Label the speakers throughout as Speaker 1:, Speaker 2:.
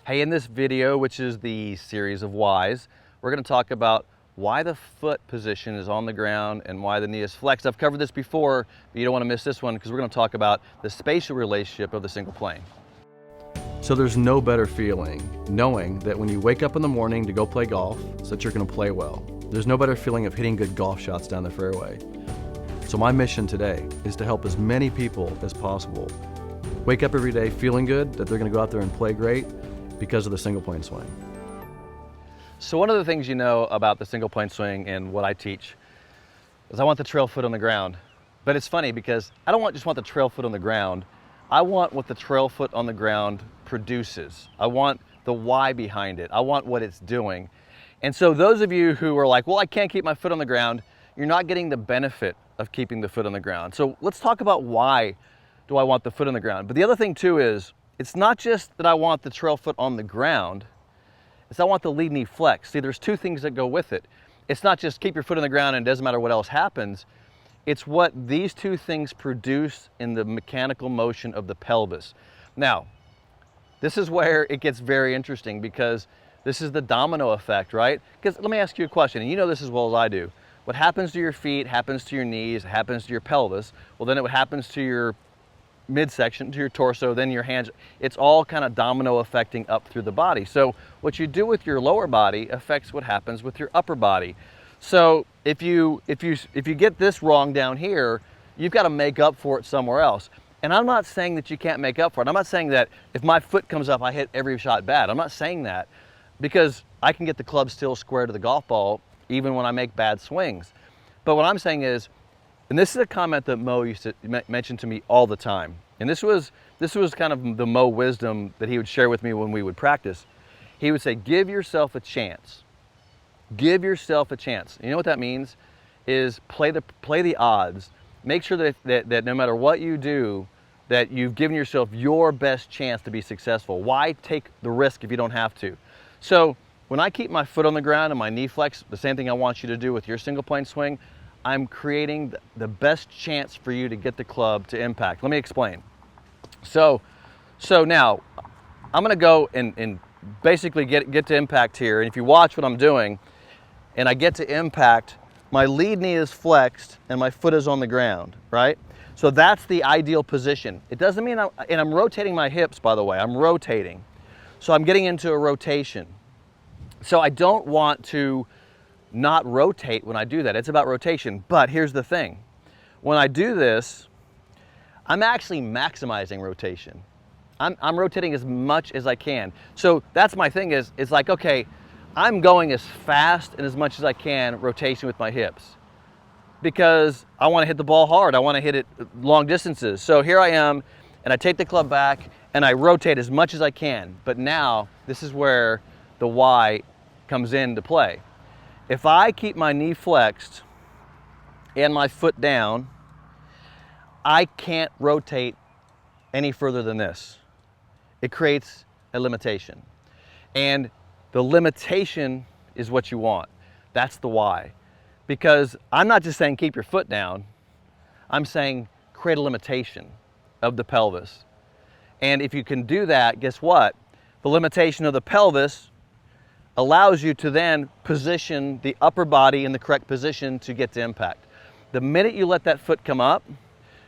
Speaker 1: Hey, in this video, which is the series of whys, we're going to talk about why the foot position is on the ground and why the knee is flexed. I've covered this before, but you don't want to miss this one because we're going to talk about the spatial relationship of the single plane. So there's no better feeling knowing that when you wake up in the morning to go play golf, so that you're going to play well. There's no better feeling of hitting good golf shots down the fairway. So my mission today is to help as many people as possible wake up every day feeling good that they're going to go out there and play great because of the single plane swing. So one of the things you know about the single plane swing and what I teach is I want the trail foot on the ground. But it's funny because I don't just want the trail foot on the ground. I want what the trail foot on the ground produces. I want the why behind it. I want what it's doing. And so those of you who are like, well, I can't keep my foot on the ground, you're not getting the benefit of keeping the foot on the ground. So let's talk about why do I want the foot on the ground. But the other thing too is, it's not just that I want the trail foot on the ground, it's I want the lead knee flex. See, there's two things that go with it. It's not just keep your foot on the ground and it doesn't matter what else happens. It's what these two things produce in the mechanical motion of the pelvis. Now, this is where it gets very interesting because this is the domino effect, right? Because let me ask you a question, and you know this as well as I do. What happens to your feet happens to your knees, happens to your pelvis. Well, then it happens to your midsection, to your torso, then your hands. It's all kind of domino affecting up through the body. So what you do with your lower body affects what happens with your upper body. So if you get this wrong down here, you've got to make up for it somewhere else. And I'm not saying that you can't make up for it. I'm not saying that if my foot comes up, I hit every shot bad. I'm not saying that, because I can get the club still square to the golf ball even when I make bad swings. But what I'm saying is, and this is a comment that Mo used to mention to me all the time. And this was kind of the Mo wisdom that he would share with me when we would practice. He would say, give yourself a chance. Give yourself a chance. You know what that means? Is play the odds. Make sure that no matter what you do, that you've given yourself your best chance to be successful. Why take the risk if you don't have to? So when I keep my foot on the ground and my knee flex, the same thing I want you to do with your single plane swing, I'm creating the best chance for you to get the club to impact. Let me explain. So now I'm going to go and basically get to impact here. And if you watch what I'm doing and I get to impact, my lead knee is flexed and my foot is on the ground, right? So that's the ideal position. It doesn't mean I'm rotating my hips, by the way. I'm rotating. So I'm getting into a rotation. So I don't want to not rotate when I do that. It's about rotation. But here's the thing. When I do this, I'm actually maximizing rotation. I'm rotating as much as I can. So that's my thing is, it's like, okay, I'm going as fast and as much as I can rotation with my hips because I want to hit the ball hard. I want to hit it long distances. So here I am, and I take the club back and I rotate as much as I can. But now this is where the why comes into play. If I keep my knee flexed and my foot down, I can't rotate any further than this. It creates a limitation. And the limitation is what you want. That's the why. Because I'm not just saying keep your foot down, I'm saying create a limitation of the pelvis. And if you can do that, guess what? The limitation of the pelvis allows you to then position the upper body in the correct position to get to impact. The minute you let that foot come up,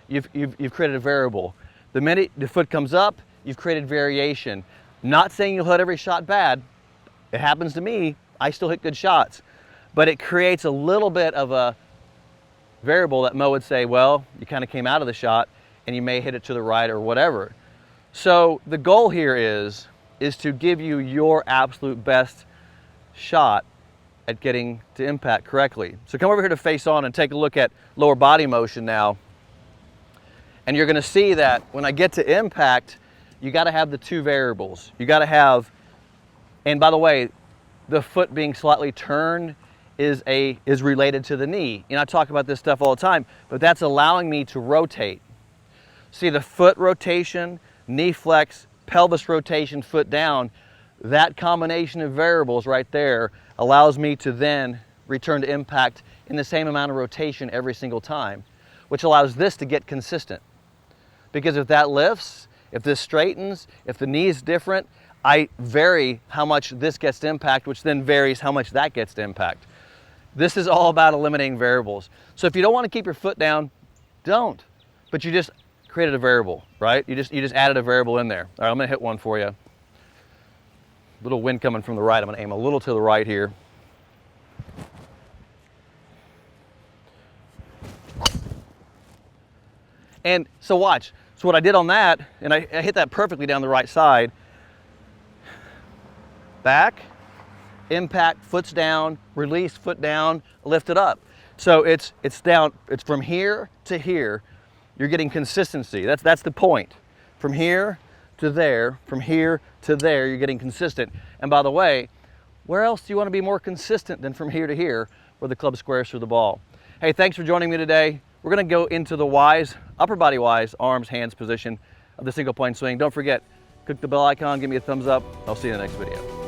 Speaker 1: you've created a variable. The minute the foot comes up, you've created variation. Not saying you'll hit every shot bad. It happens to me. I still hit good shots. But it creates a little bit of a variable that Mo would say, well, you kind of came out of the shot and you may hit it to the right or whatever. So the goal here is to give you your absolute best shot at getting to impact correctly. So come over here to face on and take a look at lower body motion now. And you're going to see that when I get to impact, you got to have the two variables. You got to have, and by the way, the foot being slightly turned is related to the knee. And I talk about this stuff all the time, but that's allowing me to rotate. See, the foot rotation, knee flex, pelvis rotation, foot down, that combination of variables right there allows me to then return to impact in the same amount of rotation every single time, which allows this to get consistent. Because if that lifts, if this straightens, if the knee is different, I vary how much this gets to impact, which then varies how much that gets to impact. This is all about eliminating variables. So if you don't want to keep your foot down, don't. But you just created a variable, right? You just added a variable in there. All right, I'm gonna hit one for you. Little wind coming from the right. I'm gonna aim a little to the right here. And so watch. So what I did on that, and I hit that perfectly down the right side. Back, impact, foot's down, release, foot down, lift it up. So it's down, it's from here to here. You're getting consistency. That's the point. From here to there, from here to there, you're getting consistent. And by the way, where else do you want to be more consistent than from here to here, where the club squares through the ball? Hey, thanks for joining me today. We're going to go into the Y's, upper body Y's, arms, hands position of the single plane swing. Don't forget, click the bell icon, give me a thumbs up. I'll see you in the next video.